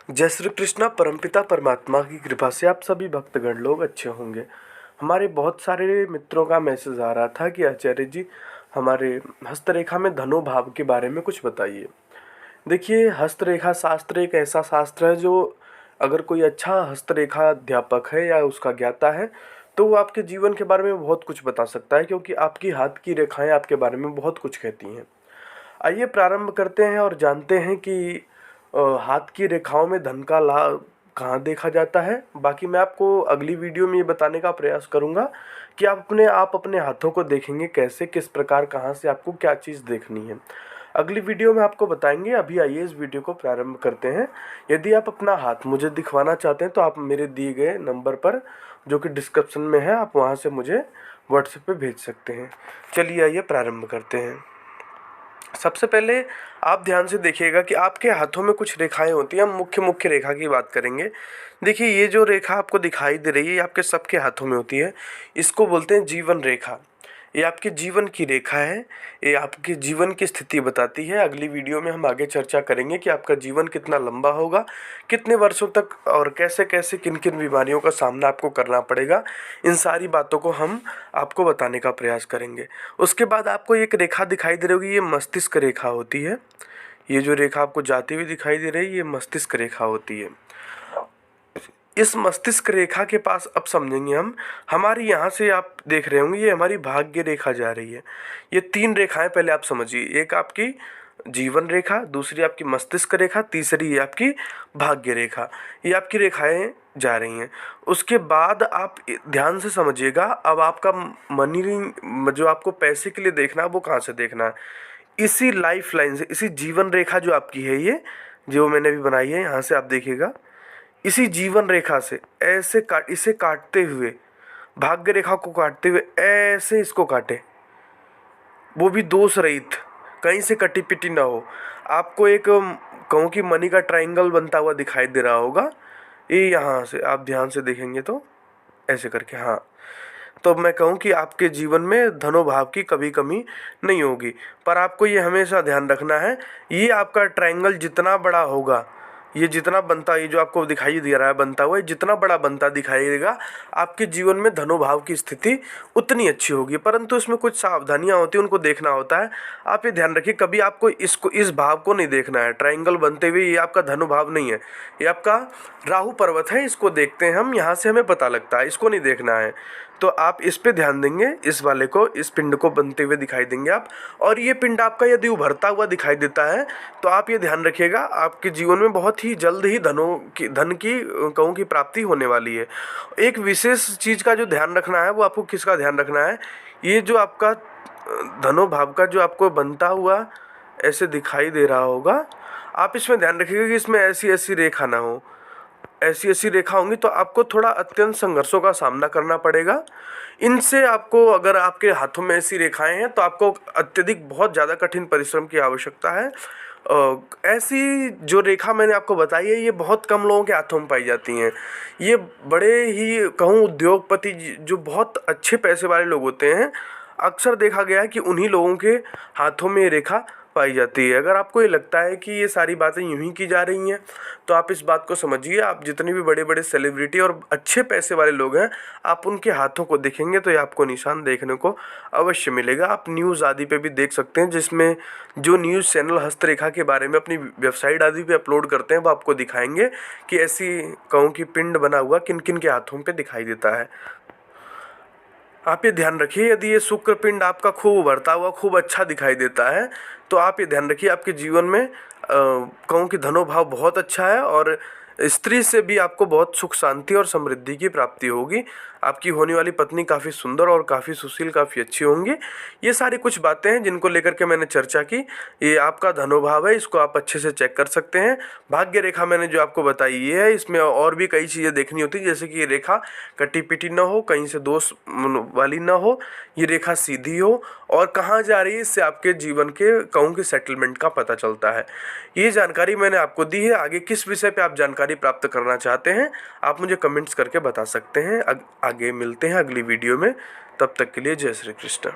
जय श्री कृष्णा। परमपिता परमात्मा की कृपा से आप सभी भक्तगण लोग अच्छे होंगे। हमारे बहुत सारे मित्रों का मैसेज आ रहा था कि आचार्य जी हमारे हस्तरेखा में धनो भाव के बारे में कुछ बताइए। देखिए, हस्तरेखा शास्त्र एक ऐसा शास्त्र है जो अगर कोई अच्छा हस्तरेखा अध्यापक है या उसका ज्ञाता है तो वो आपके जीवन के बारे में बहुत कुछ बता सकता है, क्योंकि आपकी हाथ की रेखाएं आपके बारे में बहुत कुछ कहती हैं। आइए प्रारंभ करते हैं और जानते हैं कि हाथ की रेखाओं में धन का लाभ कहाँ देखा जाता है। बाकी मैं आपको अगली वीडियो में ये बताने का प्रयास करूँगा कि आप अपने हाथों को देखेंगे कैसे, किस प्रकार, कहाँ से आपको क्या चीज़ देखनी है। अगली वीडियो में आपको बताएंगे। अभी आइए इस वीडियो को प्रारंभ करते हैं। यदि आप अपना हाथ मुझे दिखवाना चाहते हैं तो आप मेरे दिए गए नंबर पर, जो कि डिस्क्रिप्शन में है, आप वहाँ से मुझे व्हाट्सएप पे भेज सकते हैं। चलिए आइए प्रारंभ करते हैं। सबसे पहले आप ध्यान से देखिएगा कि आपके हाथों में कुछ रेखाएं होती हैं। हम मुख्य रेखा की बात करेंगे। देखिए, ये जो रेखा आपको दिखाई दे रही है ये आपके सबके हाथों में होती है। इसको बोलते हैं जीवन रेखा। ये आपके जीवन की रेखा है। ये आपके जीवन की स्थिति बताती है। अगली वीडियो में हम आगे चर्चा करेंगे कि आपका जीवन कितना लंबा होगा, कितने वर्षों तक, और कैसे कैसे किन किन बीमारियों का सामना आपको करना पड़ेगा। इन सारी बातों को हम आपको बताने का प्रयास करेंगे। उसके बाद आपको एक रेखा दिखाई दे रही होगी, ये मस्तिष्क रेखा होती है। ये जो रेखा आपको जाती हुई दिखाई दे रही है ये मस्तिष्क रेखा होती है। इस मस्तिष्क रेखा के पास अब समझेंगे हम, हमारी यहाँ से आप देख रहे होंगे ये हमारी भाग्य रेखा जा रही है। ये तीन रेखाएं पहले आप समझिए, एक आपकी जीवन रेखा, दूसरी आपकी मस्तिष्क रेखा, तीसरी ये आपकी भाग्य रेखा। ये आपकी रेखाएं जा रही हैं। उसके बाद आप ध्यान से समझिएगा, अब आपका मनी, जो आपको पैसे के लिए देखना है वो कहाँ से देखना है, इसी लाइफ लाइन से, इसी जीवन रेखा जो आपकी है, ये जो मैंने अभी बनाई है, यहाँ से आप देखिएगा, इसी जीवन रेखा से ऐसे इसे काटते हुए, भाग्य रेखा को काटते हुए ऐसे इसको काटे, वो भी दोष रहित, कहीं से कटी पिटी ना हो। आपको एक कहूँ कि मनी का ट्रायंगल बनता हुआ दिखाई दे रहा होगा। ये यहाँ से आप ध्यान से देखेंगे तो ऐसे करके, हाँ, तो मैं कहूँ कि आपके जीवन में धनोभाव की कभी कमी नहीं होगी। पर आपको ये हमेशा ध्यान रखना है, ये आपका ट्रायंगल जितना बड़ा होगा, ये जितना बनता, ये जो आपको दिखाई दे रहा है बनता हुआ, ये जितना बड़ा बनता दिखाई देगा, आपके जीवन में धनोभाव की स्थिति उतनी अच्छी होगी। परंतु इसमें कुछ सावधानियां होती हैं, उनको देखना होता है। आप ये ध्यान रखिए, कभी आपको इस भाव को नहीं देखना है। ट्रायंगल बनते हुए ये आपका धनुभाव नहीं है, ये आपका राहु पर्वत है। इसको देखते हैं हम, यहाँ से हमें पता लगता है, इसको नहीं देखना है। तो आप इस पे ध्यान देंगे, इस वाले को, इस पिंड को बनते हुए दिखाई देंगे आप। और ये पिंड आपका यदि उभरता हुआ दिखाई देता है तो आप ये ध्यान रखिएगा, आपके जीवन में बहुत ही जल्द ही धन की कहूँ की प्राप्ति होने वाली है। एक विशेष चीज़ का जो ध्यान रखना है, वो आपको किसका ध्यान रखना है, ये जो आपका धनोभाव का जो आपको बनता हुआ ऐसे दिखाई दे रहा होगा, आप इसमें ध्यान रखिएगा कि इसमें ऐसी ऐसी रेखा ना हो। ऐसी ऐसी रेखा होंगी तो आपको थोड़ा अत्यंत संघर्षों का सामना करना पड़ेगा। इनसे आपको, अगर आपके हाथों में ऐसी रेखाएं हैं तो आपको अत्यधिक बहुत ज़्यादा कठिन परिश्रम की आवश्यकता है। ऐसी जो रेखा मैंने आपको बताई है ये बहुत कम लोगों के हाथों में पाई जाती हैं। ये बड़े ही कहूँ उद्योगपति जो बहुत अच्छे पैसे वाले लोग होते हैं, अक्सर देखा गया है कि उन्हीं लोगों के हाथों में ये रेखा पाई जाती है। अगर आपको ये लगता है कि ये सारी बातें यूं ही की जा रही हैं तो आप इस बात को समझिए, आप जितने भी बड़े बड़े सेलिब्रिटी और अच्छे पैसे वाले लोग हैं, आप उनके हाथों को देखेंगे तो ये आपको निशान देखने को अवश्य मिलेगा। आप न्यूज़ आदि पे भी देख सकते हैं, जिसमें जो न्यूज़ चैनल हस्तरेखा के बारे में अपनी वेबसाइट आदि पे अपलोड करते हैं, वो आपको दिखाएंगे कि ऐसी कहूँ कि पिंड बना हुआ किन किन के हाथों पर दिखाई देता है। आप ये ध्यान रखिए, यदि ये शुक्र पिंड आपका खूब उभरता हुआ खूब अच्छा दिखाई देता है तो आप ये ध्यान रखिए आपके जीवन में कहूँ कि धनोभाव बहुत अच्छा है, और स्त्री से भी आपको बहुत सुख शांति और समृद्धि की प्राप्ति होगी। आपकी होने वाली पत्नी काफ़ी सुंदर और काफ़ी सुशील, काफ़ी अच्छी होंगी। ये सारी कुछ बातें हैं जिनको लेकर के मैंने चर्चा की। ये आपका धनोभाव है, इसको आप अच्छे से चेक कर सकते हैं। भाग्य रेखा मैंने जो आपको बताई ये है, इसमें और भी कई चीज़ें देखनी होती है, जैसे कि ये रेखा कटी पिटी ना हो, कहीं से दोष वाली ना हो, ये रेखा सीधी हो, और कहाँ जा रही है, इससे आपके जीवन के कहूँ कि सेटलमेंट का पता चलता है। ये जानकारी मैंने आपको दी है। आगे किस विषय पे आप जानकारी प्राप्त करना चाहते हैं आप मुझे कमेंट्स करके बता सकते हैं। आगे मिलते हैं अगली वीडियो में, तब तक के लिए जय श्री कृष्ण।